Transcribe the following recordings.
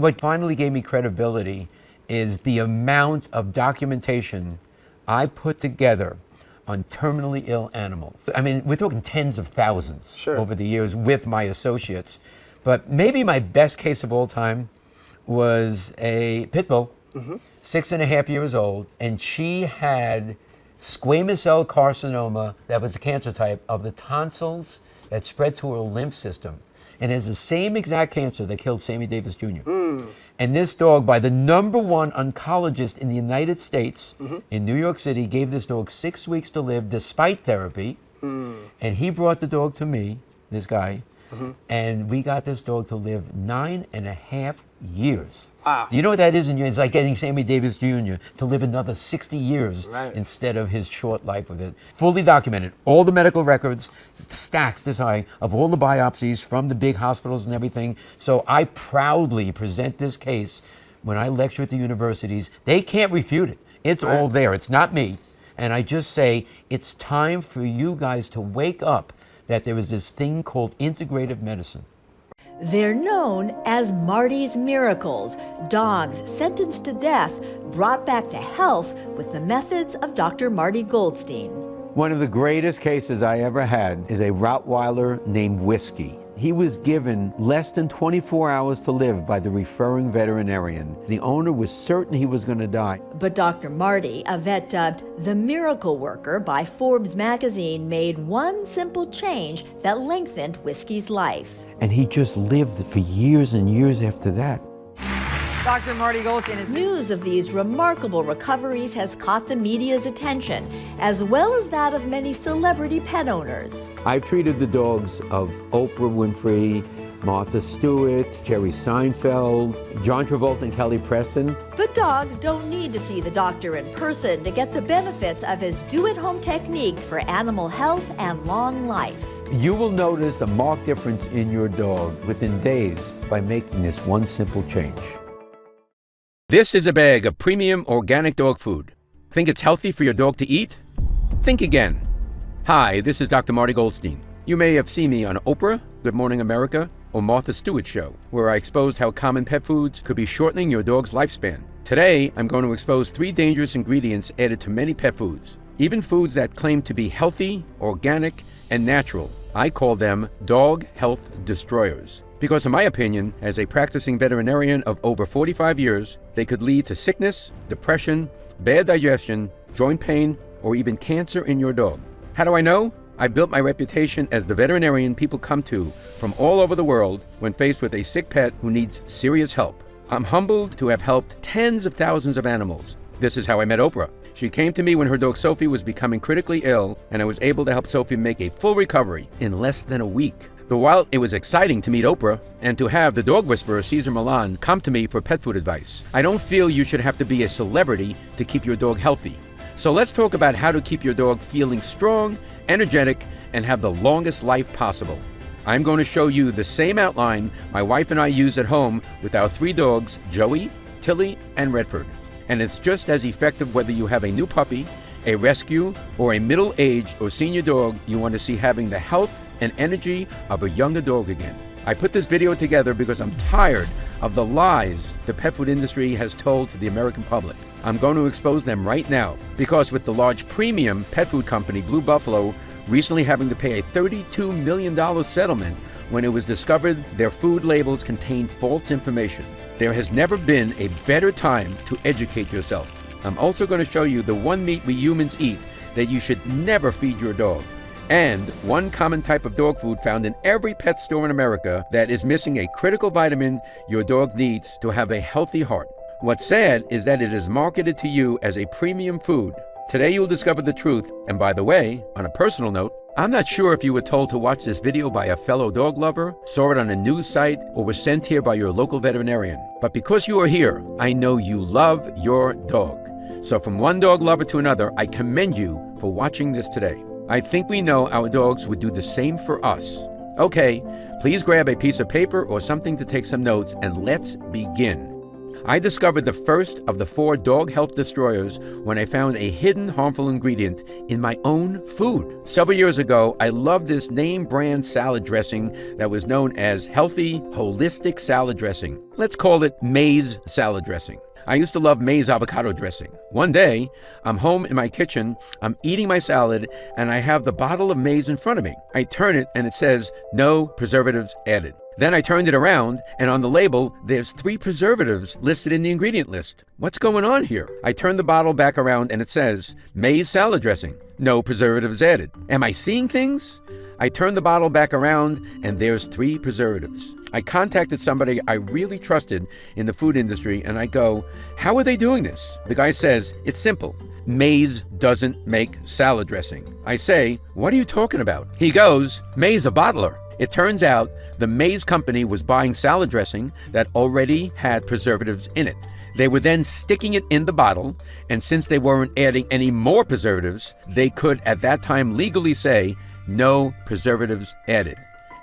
what finally gave me credibility is the amount of documentation I put together on terminally ill animals. I mean, we're talking tens of thousands over the years with my associates. But maybe my best case of all time was a pit bull, 6.5 years old, and she had squamous cell carcinoma that was a cancer type of the tonsils that spread to her lymph system. And it's the same exact cancer that killed Sammy Davis Jr. And this dog, by the #1 oncologist in the United States, in New York City, gave this dog 6 weeks to live despite therapy. And he brought the dog to me, this guy, and we got this dog to live 9.5 years. Do you know what that is? It's like getting Sammy Davis Jr. to live another 60 years instead of his short life with it. Fully documented. All the medical records, stacks this high, of all the biopsies from the big hospitals and everything. So I proudly present this case when I lecture at the universities. They can't refute it. It's all there. It's not me. And I just say, it's time for you guys to wake up that there is this thing called integrative medicine. They're known as Marty's Miracles, dogs sentenced to death, brought back to health with the methods of Dr. Marty Goldstein. One of the greatest cases I ever had is a Rottweiler named Whiskey. He was given less than 24 hours to live by the referring veterinarian. The owner was certain he was going to die. But Dr. Marty, a vet dubbed the Miracle Worker by Forbes magazine, made one simple change that lengthened Whiskey's life. And he just lived for years and years after that. Dr. Marty Goldstein is news of these remarkable recoveries has caught the media's attention, as well as that of many celebrity pet owners. I've treated the dogs of Oprah Winfrey, Martha Stewart, Jerry Seinfeld, John Travolta and Kelly Preston. But dogs don't need to see the doctor in person to get the benefits of his do-at-home technique for animal health and long life. You will notice a marked difference in your dog within days by making this one simple change. This is a bag of premium organic dog food. Think it's healthy for your dog to eat? Think again. Hi, this is Dr. Marty Goldstein. You may have seen me on Oprah, Good Morning America, or Martha Stewart Show, where I exposed how common pet foods could be shortening your dog's lifespan. Today, I'm going to expose 3 dangerous ingredients added to many pet foods, even foods that claim to be healthy, organic, and natural. I call them dog health destroyers. Because in my opinion, as a practicing veterinarian of over 45 years, they could lead to sickness, depression, bad digestion, joint pain, or even cancer in your dog. How do I know? I built my reputation as the veterinarian people come to from all over the world when faced with a sick pet who needs serious help. I'm humbled to have helped tens of thousands of animals. This is how I met Oprah. She came to me when her dog Sophie was becoming critically ill, and I was able to help Sophie make a full recovery in less than a week. Though while it was exciting to meet Oprah and to have the dog whisperer Cesar Millan come to me for pet food advice, I don't feel you should have to be a celebrity to keep your dog healthy. So let's talk about how to keep your dog feeling strong, energetic, and have the longest life possible. I'm going to show you the same outline my wife and I use at home with our 3 dogs, Joey, Tilly, and Redford. And it's just as effective whether you have a new puppy, a rescue, or a middle-aged or senior dog you want to see having the health and energy of a younger dog again. I put this video together because I'm tired of the lies the pet food industry has told to the American public. I'm going to expose them right now because with the large premium pet food company Blue Buffalo recently having to pay a $32 million settlement when it was discovered their food labels contained false information. There has never been a better time to educate yourself. I'm also going to show you the one meat we humans eat that you should never feed your dog, and one common type of dog food found in every pet store in America that is missing a critical vitamin your dog needs to have a healthy heart. What's sad is that it is marketed to you as a premium food. Today you'll discover the truth, and by the way, on a personal note, I'm not sure if you were told to watch this video by a fellow dog lover, saw it on a news site, or was sent here by your local veterinarian. But because you are here, I know you love your dog. So from one dog lover to another, I commend you for watching this today. I think we know our dogs would do the same for us. Okay, please grab a piece of paper or something to take some notes, and let's begin. I discovered the first of the 4 dog health destroyers when I found a hidden harmful ingredient in my own food. Several years ago, I loved this name brand salad dressing that was known as Healthy Holistic Salad Dressing. Let's call it Maize Salad Dressing. I used to love maize avocado dressing. One day, I'm home in my kitchen, I'm eating my salad, and I have the bottle of maize in front of me. I turn it and it says, no preservatives added. Then I turned it around, and on the label, there's 3 preservatives listed in the ingredient list. What's going on here? I turn the bottle back around and it says, maize salad dressing, no preservatives added. Am I seeing things? I turn the bottle back around and there's 3 preservatives. I contacted somebody I really trusted in the food industry and I go, how are they doing this? The guy says, it's simple. Maize doesn't make salad dressing. I say, what are you talking about? He goes, maize a bottler. It turns out the maize company was buying salad dressing that already had preservatives in it. They were then sticking it in the bottle, and since they weren't adding any more preservatives, they could at that time legally say, no preservatives added.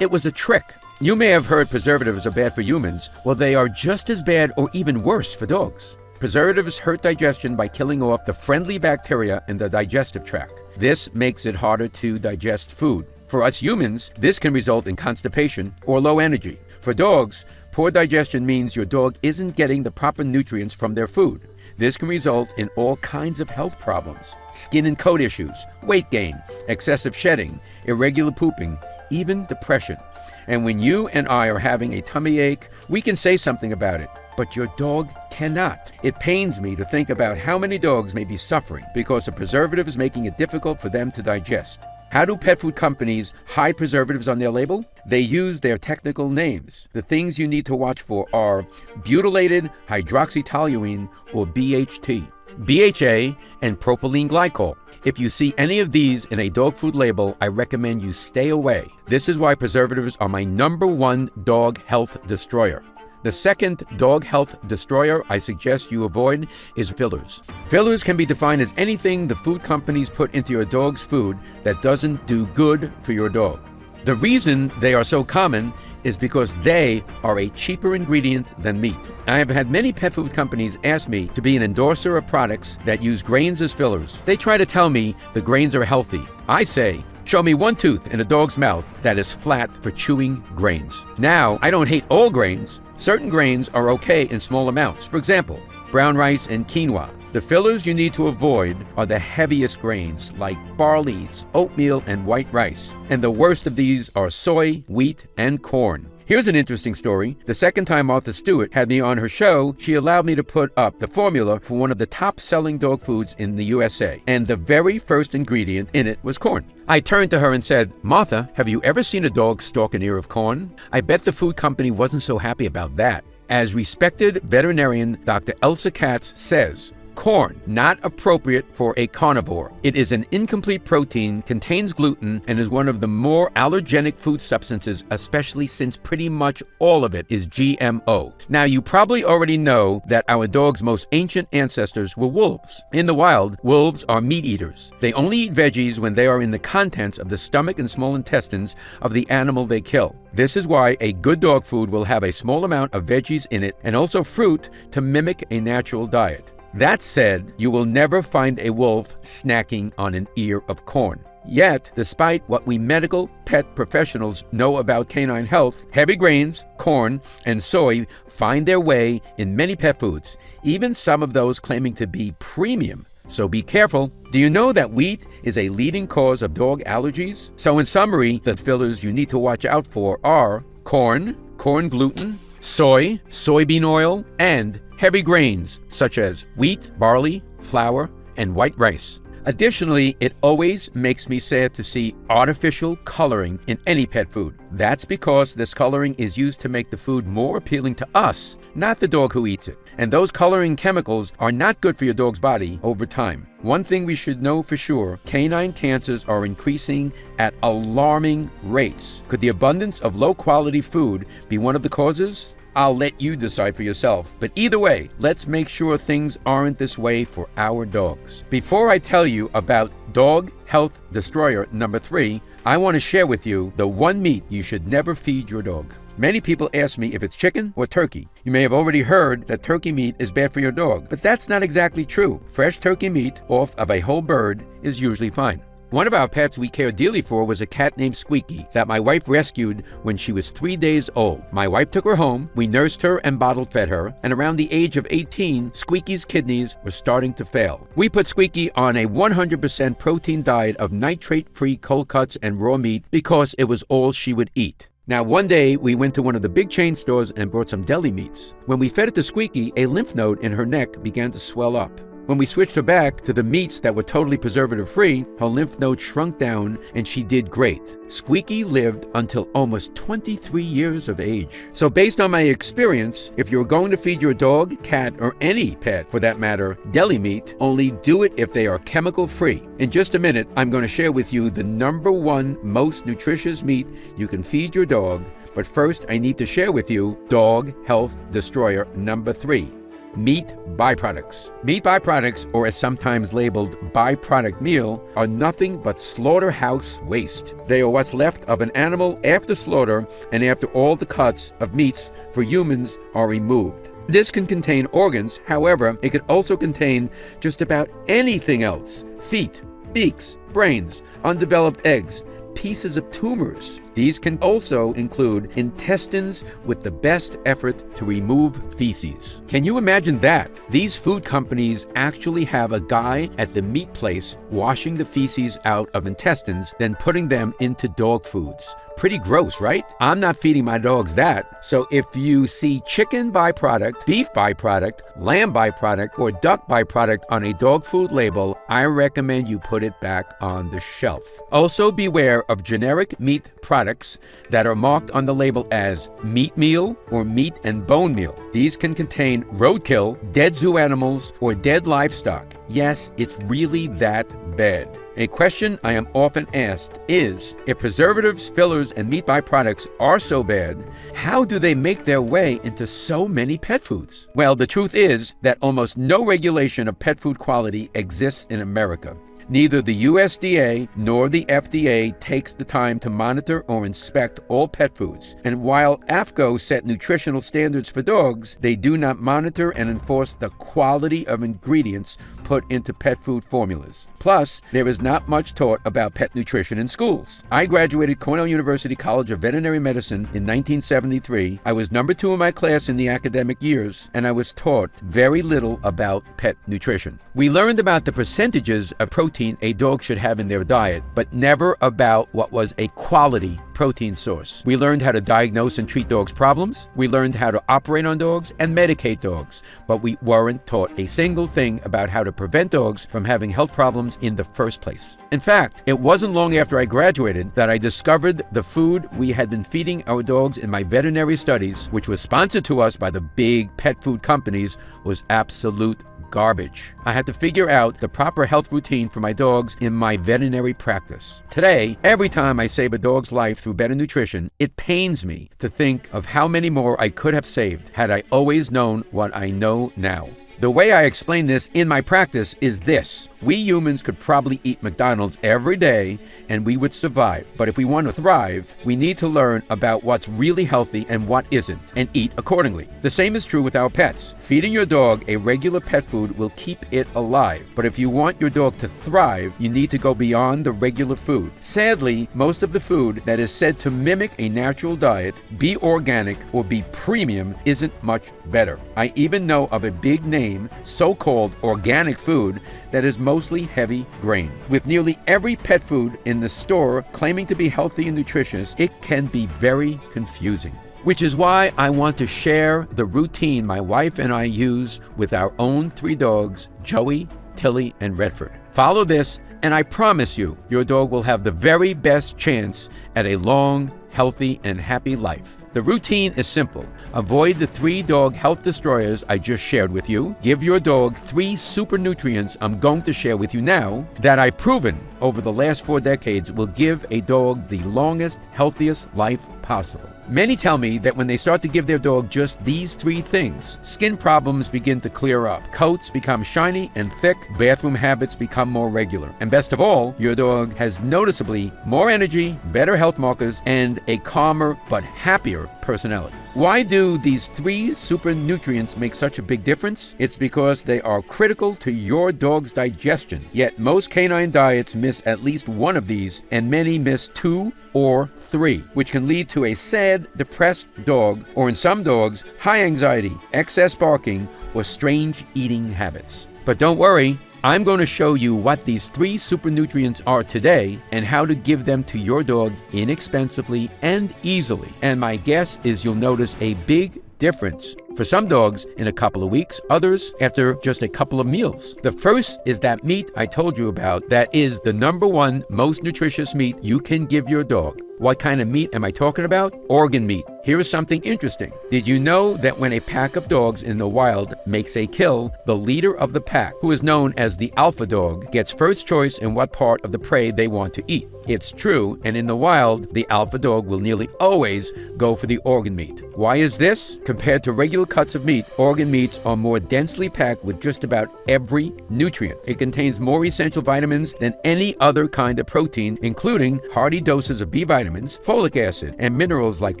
It was a trick. You may have heard preservatives are bad for humans. Well, they are just as bad or even worse for dogs. Preservatives hurt digestion by killing off the friendly bacteria in the digestive tract. This makes it harder to digest food. For us humans, this can result in constipation or low energy. For dogs, poor digestion means your dog isn't getting the proper nutrients from their food. This can result in all kinds of health problems: skin and coat issues, weight gain, excessive shedding, irregular pooping, even depression. And when you and I are having a tummy ache, we can say something about it, but your dog cannot. It pains me to think about how many dogs may be suffering because a preservative is making it difficult for them to digest. How do pet food companies hide preservatives on their label? They use their technical names. The things you need to watch for are butylated hydroxytoluene, or BHT, BHA, and propylene glycol. If you see any of these in a dog food label, I recommend you stay away. This is why preservatives are my #1 dog health destroyer. The second dog health destroyer I suggest you avoid is fillers. Fillers can be defined as anything the food companies put into your dog's food that doesn't do good for your dog. The reason they are so common is because they are a cheaper ingredient than meat. I have had many pet food companies ask me to be an endorser of products that use grains as fillers. They try to tell me the grains are healthy. I say, show me one tooth in a dog's mouth that is flat for chewing grains. Now, I don't hate all grains. Certain grains are okay in small amounts. For example, brown rice and quinoa. The fillers you need to avoid are the heaviest grains like barleys, oatmeal, and white rice. And the worst of these are soy, wheat, and corn. Here's an interesting story. The second time Martha Stewart had me on her show, she allowed me to put up the formula for one of the top-selling dog foods in the USA. And the very first ingredient in it was corn. I turned to her and said, Martha, have you ever seen a dog stalk an ear of corn? I bet the food company wasn't so happy about that. As respected veterinarian Dr. Elsa Katz says, corn, not appropriate for a carnivore. It is an incomplete protein, contains gluten, and is one of the more allergenic food substances, especially since pretty much all of it is GMO. Now, you probably already know that our dog's most ancient ancestors were wolves. In the wild, wolves are meat eaters. They only eat veggies when they are in the contents of the stomach and small intestines of the animal they kill. This is why a good dog food will have a small amount of veggies in it and also fruit to mimic a natural diet. That said, you will never find a wolf snacking on an ear of corn. Yet, despite what we medical pet professionals know about canine health, heavy grains, corn, and soy find their way in many pet foods, even some of those claiming to be premium. So be careful. Do you know that wheat is a leading cause of dog allergies? So in summary, the fillers you need to watch out for are corn, corn gluten, soy, soybean oil, and heavy grains such as wheat, barley, flour, and white rice. Additionally, it always makes me sad to see artificial coloring in any pet food. That's because this coloring is used to make the food more appealing to us, not the dog who eats it. And those coloring chemicals are not good for your dog's body over time. One thing we should know for sure, canine cancers are increasing at alarming rates. Could the abundance of low-quality food be one of the causes? I'll let you decide for yourself. But either way, let's make sure things aren't this way for our dogs. Before I tell you about Dog Health Destroyer number 3, I want to share with you the one meat you should never feed your dog. Many people ask me if it's chicken or turkey. You may have already heard that turkey meat is bad for your dog, but that's not exactly true. Fresh turkey meat off of a whole bird is usually fine. One of our pets we cared dearly for was a cat named Squeaky that my wife rescued when she was 3 days old. My wife took her home, we nursed her and bottle fed her, and around the age of 18, Squeaky's kidneys were starting to fail. We put Squeaky on a 100% protein diet of nitrate-free cold cuts and raw meat because it was all she would eat. Now, one day, we went to one of the big chain stores and bought some deli meats. When we fed it to Squeaky, a lymph node in her neck began to swell up. When we switched her back to the meats that were totally preservative-free, her lymph node shrunk down and she did great. Squeaky lived until almost 23 years of age. So based on my experience, if you're going to feed your dog, cat, or any pet for that matter, deli meat, only do it if they are chemical-free. In just a minute, I'm going to share with you the #1 most nutritious meat you can feed your dog. But first, I need to share with you Dog Health Destroyer #3. Meat byproducts. Meat byproducts, or as sometimes labeled byproduct meal, are nothing but slaughterhouse waste. They are what's left of an animal after slaughter and after all the cuts of meats for humans are removed. This can contain organs, however, it could also contain just about anything else. Feet, beaks, brains, undeveloped eggs, pieces of tumors. These can also include intestines with the best effort to remove feces. Can you imagine that? These food companies actually have a guy at the meat place washing the feces out of intestines, then putting them into dog foods. Pretty gross, right? I'm not feeding my dogs that. So if you see chicken byproduct, beef byproduct, lamb byproduct, or duck byproduct on a dog food label, I recommend you put it back on the shelf. Also beware of generic meat products that are marked on the label as meat meal or meat and bone meal. These can contain roadkill, dead zoo animals, or dead livestock. Yes, it's really that bad. A question I am often asked is, if preservatives, fillers, and meat byproducts are so bad, how do they make their way into so many pet foods? Well, the truth is that almost no regulation of pet food quality exists in America. Neither the USDA nor the FDA takes the time to monitor or inspect all pet foods. And while AAFCO set nutritional standards for dogs, they do not monitor and enforce the quality of ingredients put into pet food formulas. Plus, there is not much taught about pet nutrition in schools. I graduated Cornell University College of Veterinary Medicine in 1973. I was number 2 in my class in the academic years, and I was taught very little about pet nutrition. We learned about the percentages of protein a dog should have in their diet, but never about what was a quality protein source. We learned how to diagnose and treat dogs' problems. We learned how to operate on dogs and medicate dogs, but we weren't taught a single thing about how to prevent dogs from having health problems in the first place. In fact, it wasn't long after I graduated that I discovered the food we had been feeding our dogs in my veterinary studies, which was sponsored to us by the big pet food companies, was absolute garbage. I had to figure out the proper health routine for my dogs in my veterinary practice. Today, every time I save a dog's life through better nutrition, it pains me to think of how many more I could have saved had I always known what I know now. The way I explain this in my practice is this. We humans could probably eat McDonald's every day and we would survive. But if we want to thrive, we need to learn about what's really healthy and what isn't, and eat accordingly. The same is true with our pets. Feeding your dog a regular pet food will keep it alive. But if you want your dog to thrive, you need to go beyond the regular food. Sadly, most of the food that is said to mimic a natural diet, be organic, or be premium isn't much better. I even know of a big name, so-called organic food, that is mostly heavy grain. With nearly every pet food in the store claiming to be healthy and nutritious, it can be very confusing. Which is why I want to share the routine my wife and I use with our own 3 dogs, Joey, Tilly, and Redford. Follow this, and I promise you, your dog will have the very best chance at a long, healthy, and happy life. The routine is simple. Avoid the 3 dog health destroyers I just shared with you. Give your dog 3 super nutrients I'm going to share with you now that I've proven over the last 4 decades will give a dog the longest, healthiest life possible. Many tell me that when they start to give their dog just these 3 things, skin problems begin to clear up, coats become shiny and thick, bathroom habits become more regular, and best of all, your dog has noticeably more energy, better health markers, and a calmer but happier personality. Why do these 3 super nutrients make such a big difference? It's because they are critical to your dog's digestion. Yet most canine diets miss at least one of these, and many miss 2 or 3, which can lead to a sad, depressed dog, or in some dogs, high anxiety, excess barking, or strange eating habits. But don't worry, I'm going to show you what these 3 super nutrients are today and how to give them to your dog inexpensively and easily. And my guess is you'll notice a big difference. For some dogs, in a couple of weeks, others after just a couple of meals. The first is that meat I told you about that is the #1 most nutritious meat you can give your dog. What kind of meat am I talking about? Organ meat. Here is something interesting. Did you know that when a pack of dogs in the wild makes a kill, the leader of the pack, who is known as the alpha dog, gets first choice in what part of the prey they want to eat? It's true, and in the wild, the alpha dog will nearly always go for the organ meat. Why is this? Compared to regular cuts of meat, organ meats are more densely packed with just about every nutrient. It contains more essential vitamins than any other kind of protein, including hearty doses of B vitamins, folic acid, and minerals like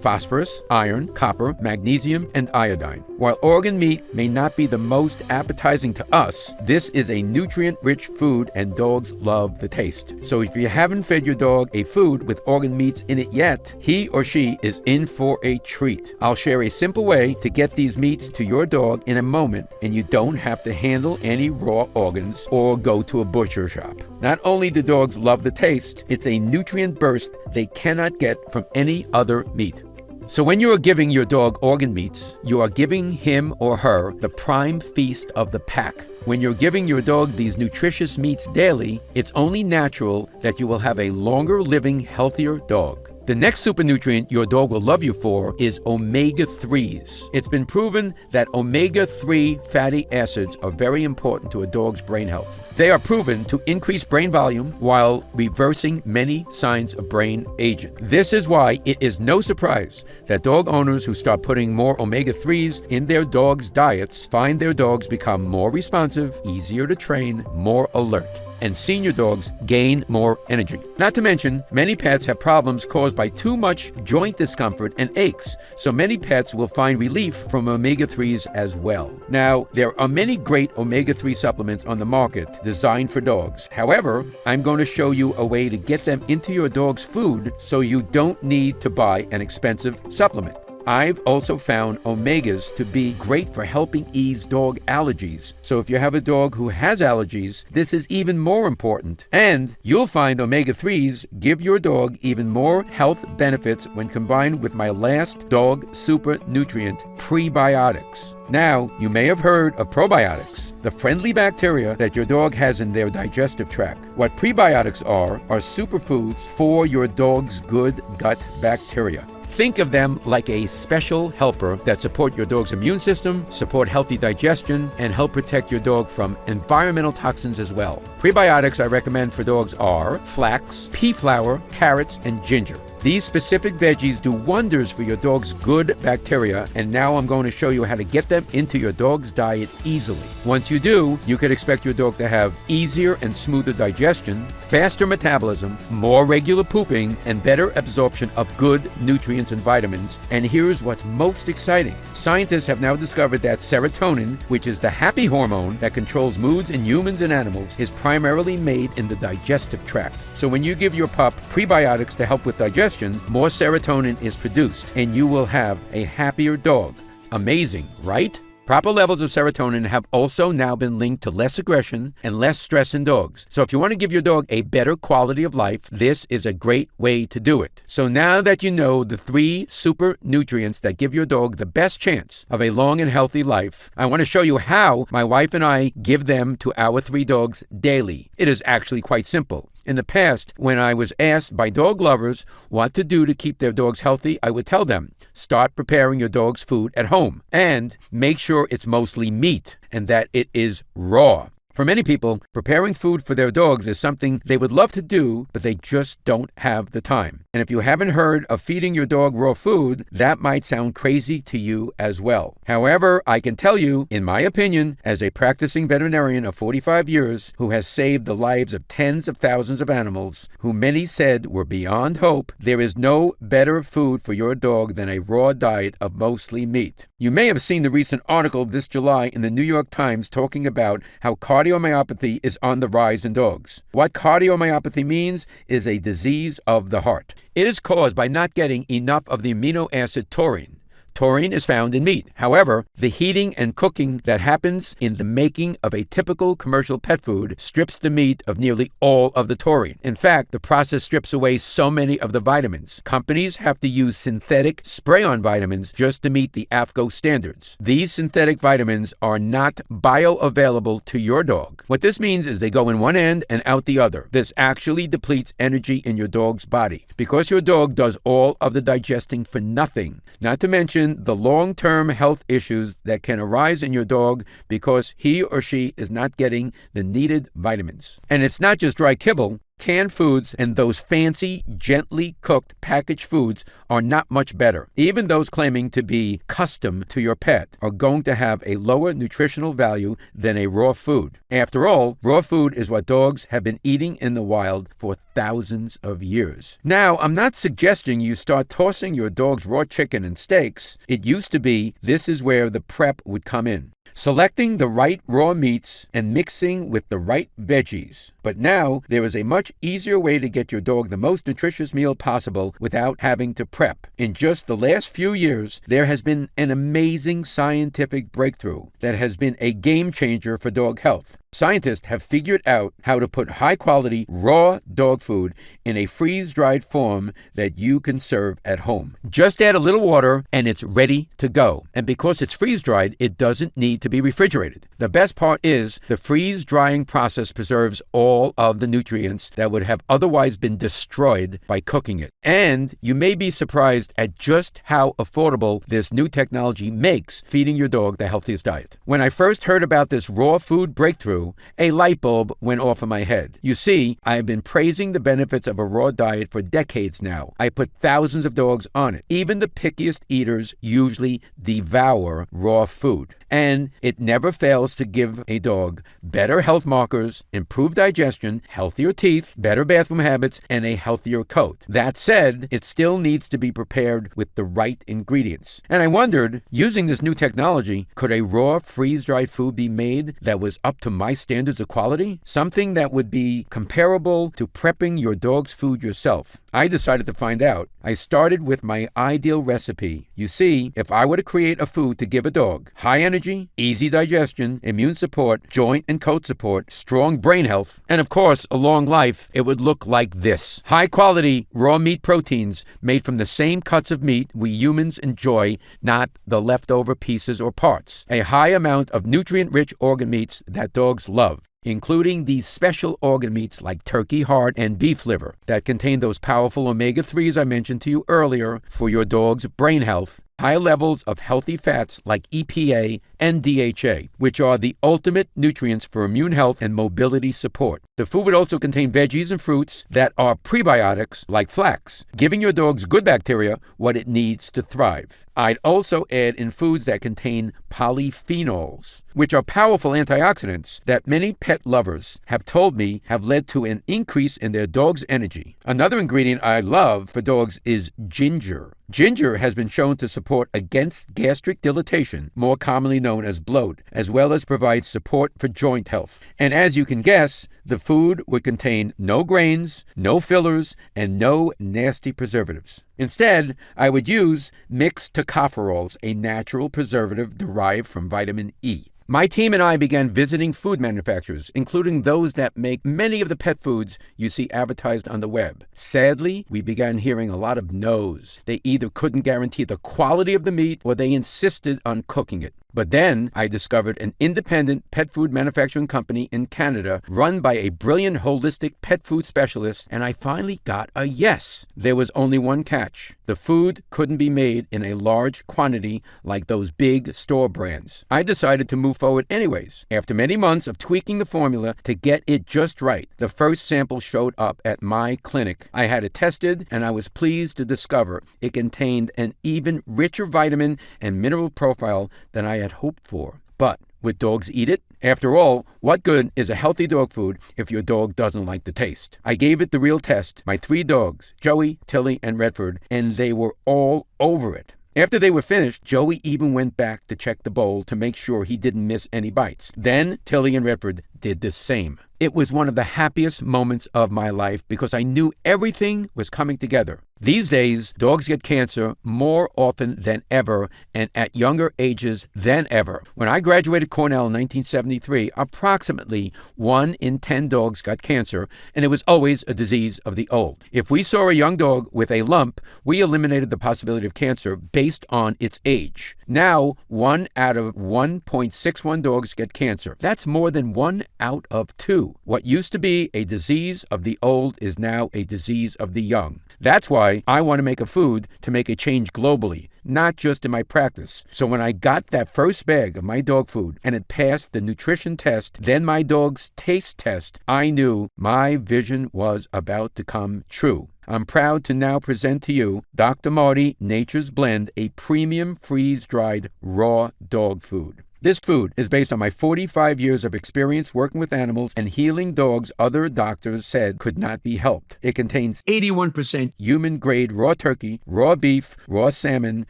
phosphorus, iron, copper, magnesium, and iodine. While organ meat may not be the most appetizing to us, this is a nutrient-rich food and dogs love the taste. So if you haven't fed your dog a food with organ meats in it yet, he or she is in for a treat. I'll share a simple way to get these meats to your dog in a moment, and you don't have to handle any raw organs or go to a butcher shop. Not only do dogs love the taste, it's a nutrient burst they cannot get from any other meat. So when you are giving your dog organ meats, you are giving him or her the prime feast of the pack. When you're giving your dog these nutritious meats daily, it's only natural that you will have a longer living, healthier dog. The next super nutrient your dog will love you for is omega-3s. It's been proven that omega-3 fatty acids are very important to a dog's brain health. They are proven to increase brain volume while reversing many signs of brain aging. This is why it is no surprise that dog owners who start putting more omega-3s in their dogs' diets find their dogs become more responsive, easier to train, more alert, and senior dogs gain more energy. Not to mention, many pets have problems caused by too much joint discomfort and aches, so many pets will find relief from omega-3s as well. Now, there are many great omega-3 supplements on the market designed for dogs. However, I'm going to show you a way to get them into your dog's food so you don't need to buy an expensive supplement. I've also found omegas to be great for helping ease dog allergies. So if you have a dog who has allergies, this is even more important. And you'll find omega-3s give your dog even more health benefits when combined with my last dog super nutrient, prebiotics. Now, you may have heard of probiotics, the friendly bacteria that your dog has in their digestive tract. What prebiotics are superfoods for your dog's good gut bacteria. Think of them like a special helper that support your dog's immune system, support healthy digestion, and help protect your dog from environmental toxins as well. Prebiotics I recommend for dogs are flax, pea flour, carrots, and ginger. These specific veggies do wonders for your dog's good bacteria, and now I'm going to show you how to get them into your dog's diet easily. Once you do, you can expect your dog to have easier and smoother digestion, faster metabolism, more regular pooping, and better absorption of good nutrients and vitamins. And here's what's most exciting. Scientists have now discovered that serotonin, which is the happy hormone that controls moods in humans and animals, is primarily made in the digestive tract. So when you give your pup prebiotics to help with digestion, more serotonin is produced, and you will have a happier dog. Amazing, right? Proper levels of serotonin have also now been linked to less aggression and less stress in dogs. So if you want to give your dog a better quality of life, this is a great way to do it. So now that you know the 3 super nutrients that give your dog the best chance of a long and healthy life, I want to show you how my wife and I give them to our 3 dogs daily. It is actually quite simple. In the past, when I was asked by dog lovers what to do to keep their dogs healthy, I would tell them, start preparing your dog's food at home and make sure it's mostly meat and that it is raw. For many people, preparing food for their dogs is something they would love to do, but they just don't have the time. And if you haven't heard of feeding your dog raw food, that might sound crazy to you as well. However, I can tell you, in my opinion, as a practicing veterinarian of 45 years who has saved the lives of tens of thousands of animals who many said were beyond hope, there is no better food for your dog than a raw diet of mostly meat. You may have seen the recent article this July in the New York Times talking about how cardiomyopathy is on the rise in dogs. What cardiomyopathy means is a disease of the heart. It is caused by not getting enough of the amino acid taurine. Taurine is found in meat. However, the heating and cooking that happens in the making of a typical commercial pet food strips the meat of nearly all of the taurine. In fact, the process strips away so many of the vitamins. Companies have to use synthetic spray-on vitamins just to meet the AAFCO standards. These synthetic vitamins are not bioavailable to your dog. What this means is they go in one end and out the other. This actually depletes energy in your dog's body. Because your dog does all of the digesting for nothing, not to mention the long-term health issues that can arise in your dog because he or she is not getting the needed vitamins. And it's not just dry kibble. Canned foods and those fancy, gently cooked packaged foods are not much better. Even those claiming to be custom to your pet are going to have a lower nutritional value than a raw food. After all, raw food is what dogs have been eating in the wild for thousands of years. Now, I'm not suggesting you start tossing your dog's raw chicken and steaks. It used to be this is where the prep would come in. Selecting the right raw meats and mixing with the right veggies. But now, there is a much easier way to get your dog the most nutritious meal possible without having to prep. In just the last few years, there has been an amazing scientific breakthrough that has been a game changer for dog health. Scientists have figured out how to put high-quality, raw dog food in a freeze-dried form that you can serve at home. Just add a little water and it's ready to go. And because it's freeze-dried, it doesn't need to be refrigerated. The best part is the freeze-drying process preserves all of the nutrients that would have otherwise been destroyed by cooking it. And you may be surprised at just how affordable this new technology makes feeding your dog the healthiest diet. When I first heard about this raw food breakthrough, a light bulb went off in my head. You see, I have been praising the benefits of a raw diet for decades now. I put thousands of dogs on it. Even the pickiest eaters usually devour raw food. And it never fails to give a dog better health markers, improved digestion, healthier teeth, better bathroom habits, and a healthier coat. That said, it still needs to be prepared with the right ingredients. And I wondered, using this new technology, could a raw freeze-dried food be made that was up to my standards of quality? Something that would be comparable to prepping your dog's food yourself. I decided to find out. I started with my ideal recipe. You see, if I were to create a food to give a dog high energy, easy digestion, immune support, joint and coat support, strong brain health, and of course, a long life, it would look like this. High quality raw meat proteins made from the same cuts of meat we humans enjoy, not the leftover pieces or parts. A high amount of nutrient-rich organ meats that dogs love, including these special organ meats like turkey heart and beef liver that contain those powerful omega-3s I mentioned to you earlier for your dog's brain health. High levels of healthy fats like EPA and DHA, which are the ultimate nutrients for immune health and mobility support. The food would also contain veggies and fruits that are prebiotics like flax, giving your dog's good bacteria what it needs to thrive. I'd also add in foods that contain polyphenols, which are powerful antioxidants that many pet lovers have told me have led to an increase in their dog's energy. Another ingredient I love for dogs is ginger. Ginger has been shown to support against gastric dilatation, more commonly known as bloat, as well as provide support for joint health. And as you can guess, the food would contain no grains, no fillers, and no nasty preservatives. Instead, I would use mixed tocopherols, a natural preservative derived from vitamin E. My team and I began visiting food manufacturers, including those that make many of the pet foods you see advertised on the web. Sadly, we began hearing a lot of no's. They either couldn't guarantee the quality of the meat or they insisted on cooking it. But then I discovered an independent pet food manufacturing company in Canada run by a brilliant holistic pet food specialist, and I finally got a yes. There was only one catch. The food couldn't be made in a large quantity like those big store brands. I decided to move forward anyways. After many months of tweaking the formula to get it just right, the first sample showed up at my clinic. I had it tested, and I was pleased to discover it contained an even richer vitamin and mineral profile than I had hoped for. But would dogs eat it? After all, what good is a healthy dog food if your dog doesn't like the taste? I gave it the real test, my 3 dogs, Joey, Tilly, and Redford, and they were all over it. After they were finished, Joey even went back to check the bowl to make sure he didn't miss any bites. Then Tilly and Redford did the same. It was one of the happiest moments of my life because I knew everything was coming together. These days, dogs get cancer more often than ever and at younger ages than ever. When I graduated Cornell in 1973, approximately 1 in 10 dogs got cancer, and it was always a disease of the old. If we saw a young dog with a lump, we eliminated the possibility of cancer based on its age. Now, 1 out of 1.61 dogs get cancer. That's more than 1 out of 2. What used to be a disease of the old is now a disease of the young. That's why I want to make a food to make a change globally, not just in my practice. So when I got that first bag of my dog food and it passed the nutrition test, then my dog's taste test, I knew my vision was about to come true. I'm proud to now present to you Dr. Marty Nature's Blend, a premium freeze-dried raw dog food. This food is based on my 45 years of experience working with animals and healing dogs other doctors said could not be helped. It contains 81% human-grade raw turkey, raw beef, raw salmon,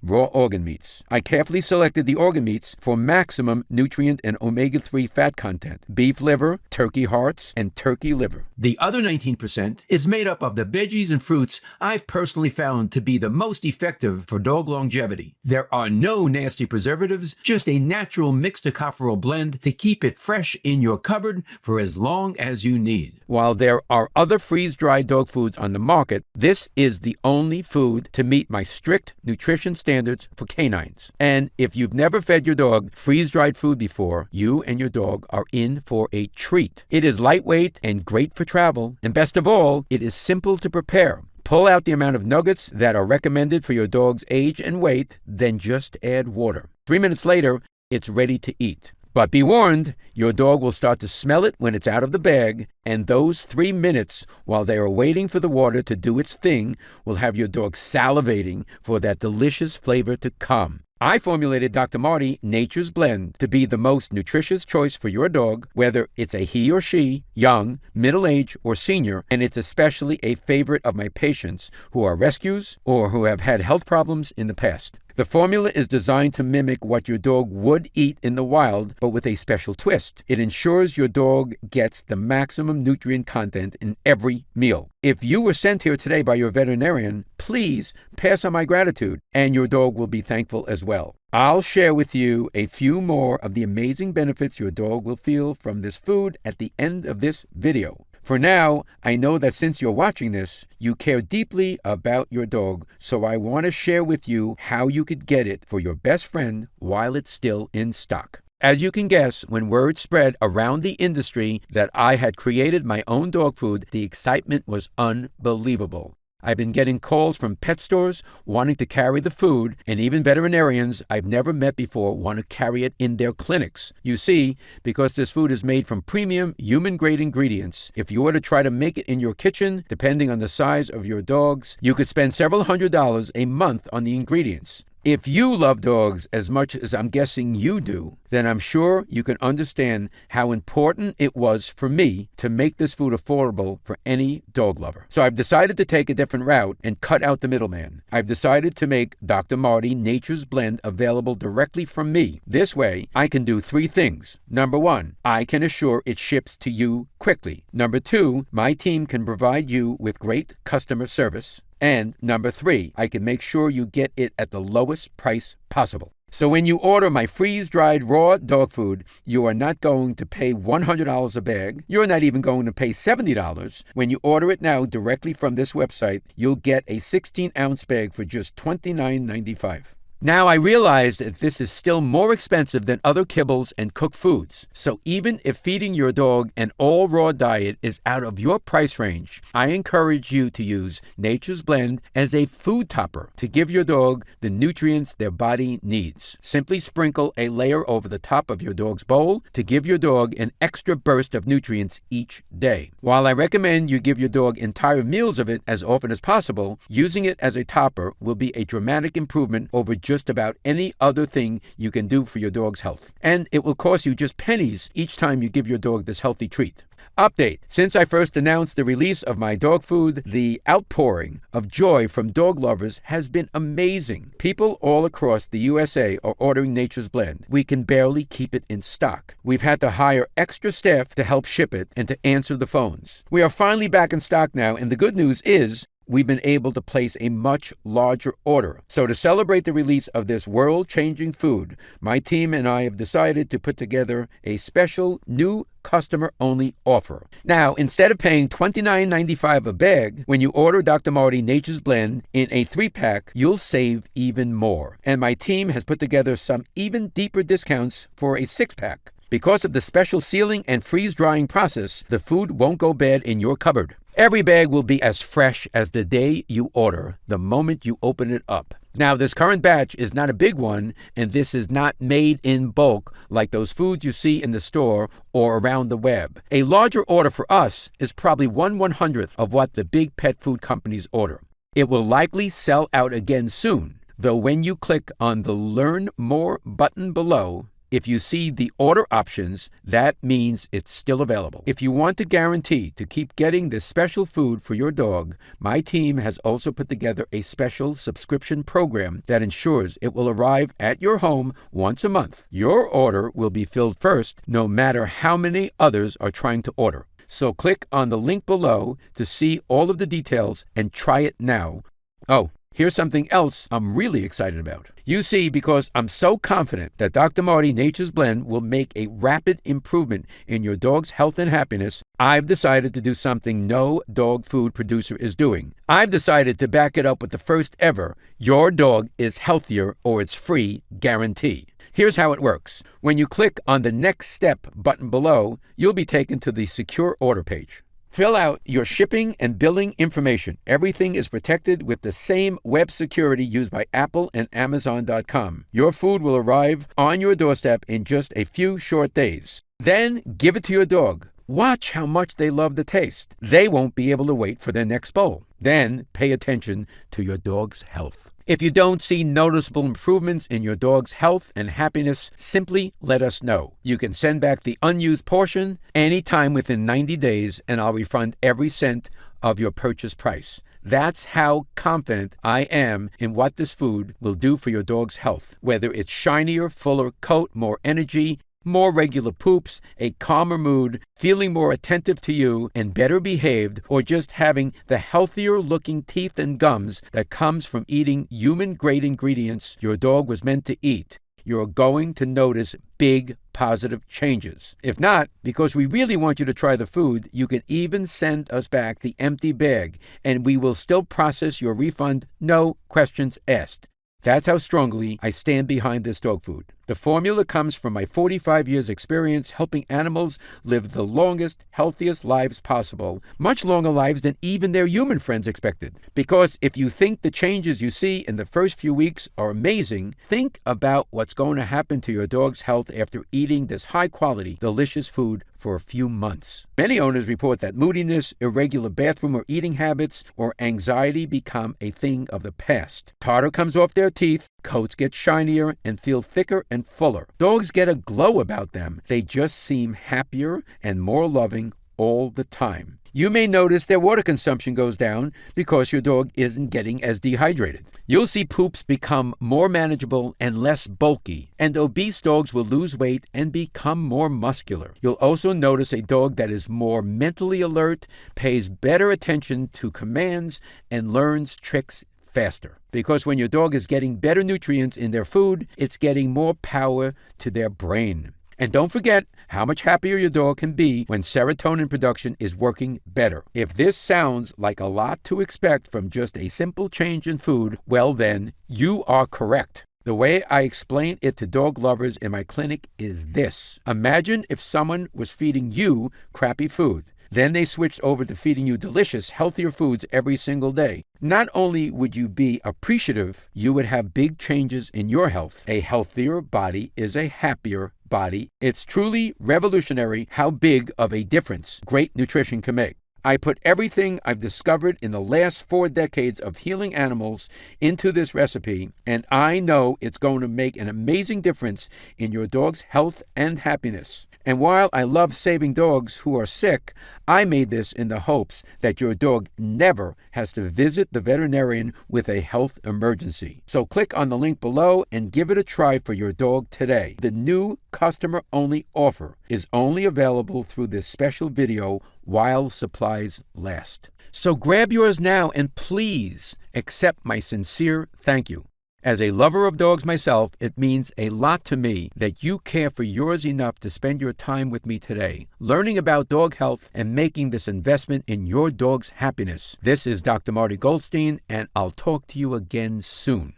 raw organ meats. I carefully selected the organ meats for maximum nutrient and omega-3 fat content: beef liver, turkey hearts, and turkey liver. The other 19% is made up of the veggies and fruits I've personally found to be the most effective for dog longevity. There are no nasty preservatives, just a natural mixed tocopherol blend to keep it fresh in your cupboard for as long as you need. While there are other freeze-dried dog foods on the market, this is the only food to meet my strict nutrition standards for canines. And if you've never fed your dog freeze-dried food before, you and your dog are in for a treat. It is lightweight and great for travel, and best of all, it is simple to prepare. Pull out the amount of nuggets that are recommended for your dog's age and weight, then just add water. 3 minutes later, it's ready to eat. But be warned, your dog will start to smell it when it's out of the bag, and those 3 minutes while they are waiting for the water to do its thing will have your dog salivating for that delicious flavor to come. I formulated Dr. Marty Nature's Blend to be the most nutritious choice for your dog, whether it's a he or she, young, middle-aged, or senior, and it's especially a favorite of my patients who are rescues or who have had health problems in the past. The formula is designed to mimic what your dog would eat in the wild, but with a special twist. It ensures your dog gets the maximum nutrient content in every meal. If you were sent here today by your veterinarian, please pass on my gratitude, and your dog will be thankful as well. I'll share with you a few more of the amazing benefits your dog will feel from this food at the end of this video. For now, I know that since you're watching this, you care deeply about your dog, so I want to share with you how you could get it for your best friend while it's still in stock. As you can guess, when word spread around the industry that I had created my own dog food, the excitement was unbelievable. I've been getting calls from pet stores wanting to carry the food, and even veterinarians I've never met before want to carry it in their clinics. You see, because this food is made from premium human-grade ingredients, if you were to try to make it in your kitchen, depending on the size of your dogs, you could spend several $100s a month on the ingredients. If you love dogs as much as I'm guessing you do, then I'm sure you can understand how important it was for me to make this food affordable for any dog lover. So I've decided to take a different route and cut out the middleman. I've decided to make Dr. Marty Nature's Blend available directly from me. This way, I can do 3 things. Number 1, I can assure it ships to you quickly. Number 2, my team can provide you with great customer service. And number 3, I can make sure you get it at the lowest price possible. So when you order my freeze-dried raw dog food, you are not going to pay $100 a bag. You're not even going to pay $70. When you order it now directly from this website, you'll get a 16-ounce bag for just $29.95. Now I realize that this is still more expensive than other kibbles and cooked foods. So even if feeding your dog an all-raw diet is out of your price range, I encourage you to use Nature's Blend as a food topper to give your dog the nutrients their body needs. Simply sprinkle a layer over the top of your dog's bowl to give your dog an extra burst of nutrients each day. While I recommend you give your dog entire meals of it as often as possible, using it as a topper will be a dramatic improvement over just about any other thing you can do for your dog's health. And it will cost you just pennies each time you give your dog this healthy treat. Update. Since I first announced the release of my dog food, the outpouring of joy from dog lovers has been amazing. People all across the USA are ordering Nature's Blend. We can barely keep it in stock. We've had to hire extra staff to help ship it and to answer the phones. We are finally back in stock now, and the good news is we've been able to place a much larger order. So to celebrate the release of this world-changing food, my team and I have decided to put together a special new customer-only offer. Now, instead of paying $29.95 a bag, when you order Dr. Marty Nature's Blend in a 3-pack, you'll save even more. And my team has put together some even deeper discounts for a 6-pack. Because of the special sealing and freeze-drying process, the food won't go bad in your cupboard. Every bag will be as fresh as the day you order, the moment you open it up. Now, this current batch is not a big one, and this is not made in bulk like those foods you see in the store or around the web. A larger order for us is probably 1/100th of what the big pet food companies order. It will likely sell out again soon, though when you click on the Learn More button below, if you see the order options, that means it's still available. If you want to guarantee to keep getting this special food for your dog, my team has also put together a special subscription program that ensures it will arrive at your home once a month. Your order will be filled first, no matter how many others are trying to order. So click on the link below to see all of the details and try it now. Oh, here's something else I'm really excited about. You see, because I'm so confident that Dr. Marty Nature's Blend will make a rapid improvement in your dog's health and happiness, I've decided to do something no dog food producer is doing. I've decided to back it up with the first ever "Your dog is healthier or it's free" guarantee. Here's how it works. When you click on the Next Step button below, you'll be taken to the Secure Order page. Fill out your shipping and billing information. Everything is protected with the same web security used by Apple and Amazon.com. Your food will arrive on your doorstep in just a few short days. Then give it to your dog. Watch how much they love the taste. They won't be able to wait for their next bowl. Then pay attention to your dog's health. If you don't see noticeable improvements in your dog's health and happiness, simply let us know. You can send back the unused portion anytime within 90 days, and I'll refund every cent of your purchase price. That's how confident I am in what this food will do for your dog's health. Whether it's shinier, fuller coat, more energy, more regular poops, a calmer mood, feeling more attentive to you and better behaved, or just having the healthier looking teeth and gums that comes from eating human-grade ingredients your dog was meant to eat, you're going to notice big positive changes. If not, because we really want you to try the food, you can even send us back the empty bag, and we will still process your refund, no questions asked. That's how strongly I stand behind this dog food. The formula comes from my 45 years experience helping animals live the longest, healthiest lives possible, much longer lives than even their human friends expected. Because if you think the changes you see in the first few weeks are amazing, think about what's going to happen to your dog's health after eating this high-quality, delicious food for a few months. Many owners report that moodiness, irregular bathroom or eating habits, or anxiety become a thing of the past. Tartar comes off their teeth, coats get shinier and feel thicker and fuller. Dogs get a glow about them. They just seem happier and more loving all the time. You may notice their water consumption goes down because your dog isn't getting as dehydrated. You'll see poops become more manageable and less bulky, and obese dogs will lose weight and become more muscular. You'll also notice a dog that is more mentally alert, pays better attention to commands, and learns tricks faster. Because when your dog is getting better nutrients in their food, it's getting more power to their brain. And don't forget how much happier your dog can be when serotonin production is working better. If this sounds like a lot to expect from just a simple change in food, well then, you are correct. The way I explain it to dog lovers in my clinic is this. Imagine if someone was feeding you crappy food. Then they switched over to feeding you delicious, healthier foods every single day. Not only would you be appreciative, you would have big changes in your health. A healthier body is a happier body. It's truly revolutionary how big of a difference great nutrition can make. I put everything I've discovered in the last 4 decades of healing animals into this recipe, and I know it's going to make an amazing difference in your dog's health and happiness. And while I love saving dogs who are sick, I made this in the hopes that your dog never has to visit the veterinarian with a health emergency. So click on the link below and give it a try for your dog today. The new customer-only offer is only available through this special video while supplies last. So grab yours now and please accept my sincere thank you. As a lover of dogs myself, it means a lot to me that you care for yours enough to spend your time with me today, learning about dog health and making this investment in your dog's happiness. This is Dr. Marty Goldstein, and I'll talk to you again soon.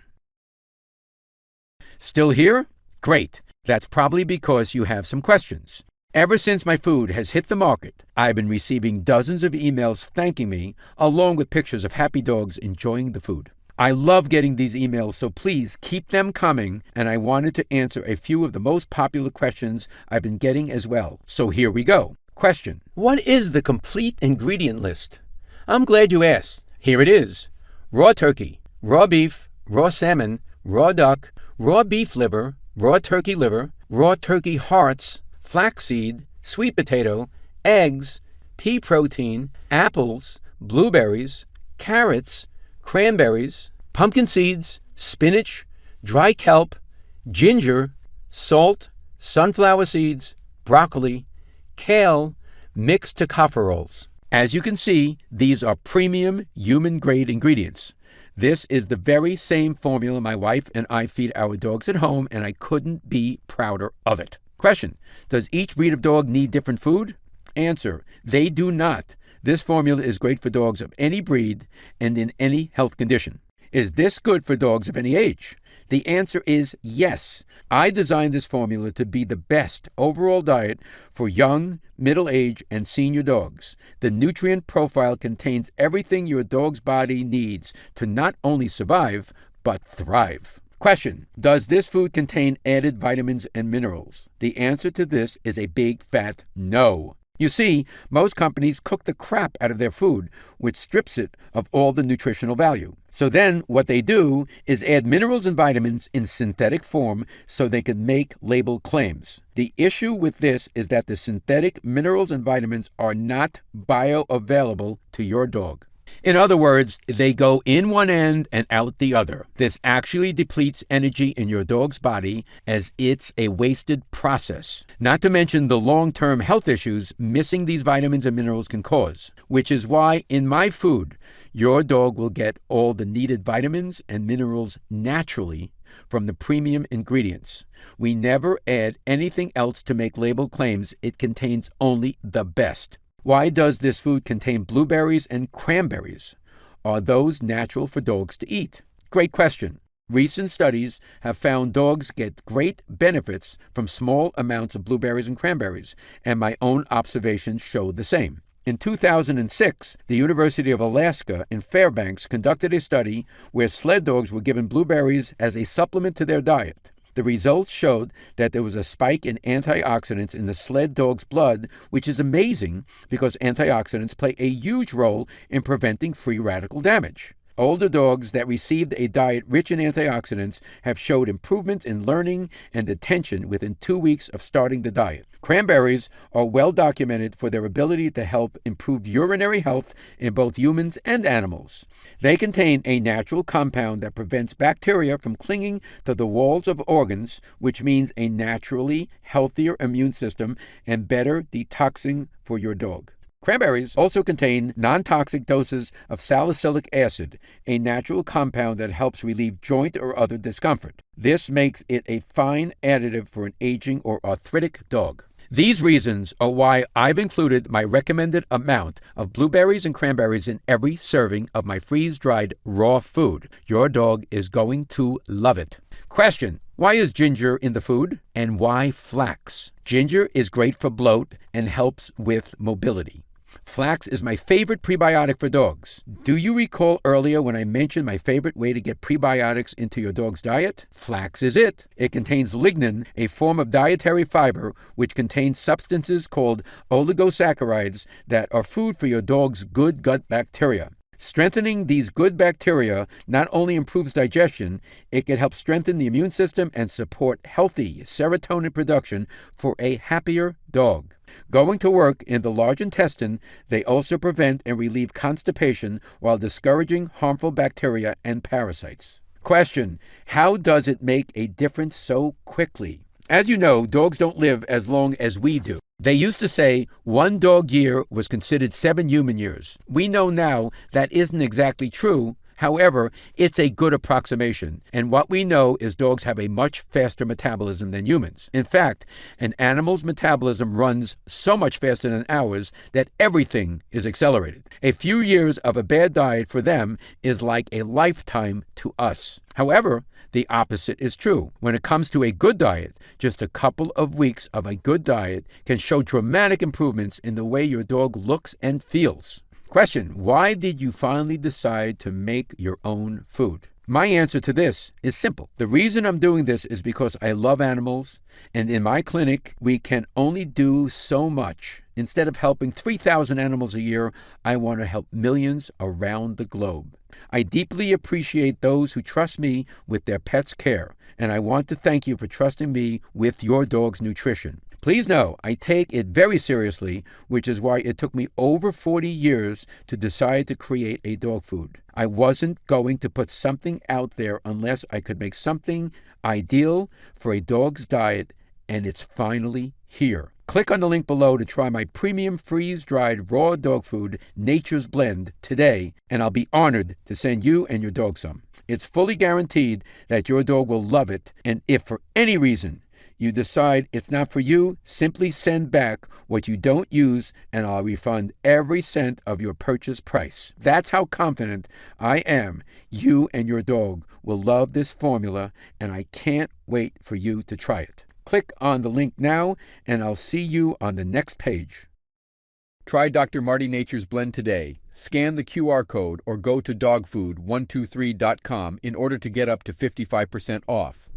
Still here? Great. That's probably because you have some questions. Ever since my food has hit the market, I've been receiving dozens of emails thanking me, along with pictures of happy dogs enjoying the food. I love getting these emails, so please keep them coming, and I wanted to answer a few of the most popular questions I've been getting as well. So here we go. Question: what is the complete ingredient list? I'm glad you asked. Here it is. Raw turkey, raw beef, raw salmon, raw duck, raw beef liver, raw turkey hearts, flaxseed, sweet potato, eggs, pea protein, apples, blueberries, carrots, cranberries, pumpkin seeds, spinach, dry kelp, ginger, salt, sunflower seeds, broccoli, kale, mixed tocopherols. As you can see, these are premium human-grade ingredients. This is the very same formula my wife and I feed our dogs at home, and I couldn't be prouder of it. Question: does each breed of dog need different food? Answer: they do not. This formula is great for dogs of any breed and in any health condition. Is this good for dogs of any age? The answer is yes. I designed this formula to be the best overall diet for young, middle-aged, and senior dogs. The nutrient profile contains everything your dog's body needs to not only survive, but thrive. Question: does this food contain added vitamins and minerals? The answer to this is a big fat no. You see, most companies cook the crap out of their food, which strips it of all the nutritional value. So then what they do is add minerals and vitamins in synthetic form so they can make label claims. The issue with this is that the synthetic minerals and vitamins are not bioavailable to your dog. In other words, they go in one end and out the other. This actually depletes energy in your dog's body, as it's a wasted process. Not to mention the long-term health issues missing these vitamins and minerals can cause, which is why in my food, your dog will get all the needed vitamins and minerals naturally from the premium ingredients. We never add anything else to make label claims. It contains only the best. Why does this food contain blueberries and cranberries? Are those natural for dogs to eat? Great question. Recent studies have found dogs get great benefits from small amounts of blueberries and cranberries, and my own observations show the same. In 2006, the University of Alaska in Fairbanks conducted a study where sled dogs were given blueberries as a supplement to their diet. The results showed that there was a spike in antioxidants in the sled dog's blood, which is amazing because antioxidants play a huge role in preventing free radical damage. Older dogs that received a diet rich in antioxidants have showed improvements in learning and attention within 2 weeks of starting the diet. Cranberries are well documented for their ability to help improve urinary health in both humans and animals. They contain a natural compound that prevents bacteria from clinging to the walls of organs, which means a naturally healthier immune system and better detoxing for your dog. Cranberries also contain non-toxic doses of salicylic acid, a natural compound that helps relieve joint or other discomfort. This makes it a fine additive for an aging or arthritic dog. These reasons are why I've included my recommended amount of blueberries and cranberries in every serving of my freeze-dried raw food. Your dog is going to love it. Question: why is ginger in the food? And why flax? Ginger is great for bloat and helps with mobility. Flax is my favorite prebiotic for dogs. Do you recall earlier when I mentioned my favorite way to get prebiotics into your dog's diet? Flax is it. It contains lignin, a form of dietary fiber which contains substances called oligosaccharides that are food for your dog's good gut bacteria. Strengthening these good bacteria not only improves digestion, it can help strengthen the immune system and support healthy serotonin production for a happier dog. Going to work in the large intestine, they also prevent and relieve constipation while discouraging harmful bacteria and parasites. Question: how does it make a difference so quickly? As you know, dogs don't live as long as we do. They used to say 1 dog year was considered 7 human years. We know now that isn't exactly true. However, it's a good approximation. And what we know is dogs have a much faster metabolism than humans. In fact, an animal's metabolism runs so much faster than ours that everything is accelerated. A few years of a bad diet for them is like a lifetime to us. However, the opposite is true. When it comes to a good diet, just a couple of weeks of a good diet can show dramatic improvements in the way your dog looks and feels. Question: why did you finally decide to make your own food? My answer to this is simple. The reason I'm doing this is because I love animals, and in my clinic, we can only do so much. Instead of helping 3,000 animals a year, I want to help millions around the globe. I deeply appreciate those who trust me with their pet's care, and I want to thank you for trusting me with your dog's nutrition. Please know I take it very seriously, which is why it took me over 40 years to decide to create a dog food. I wasn't going to put something out there unless I could make something ideal for a dog's diet, and it's finally here. Click on the link below to try my premium freeze-dried raw dog food, Nature's Blend, today, and I'll be honored to send you and your dog some. It's fully guaranteed that your dog will love it, and if for any reason you decide it's not for you, simply send back what you don't use and I'll refund every cent of your purchase price. That's how confident I am you and your dog will love this formula, and I can't wait for you to try it. Click on the link now and I'll see you on the next page. Try Dr. Marty Nature's Blend today. Scan the QR code or go to dogfood123.com in order to get up to 55% off.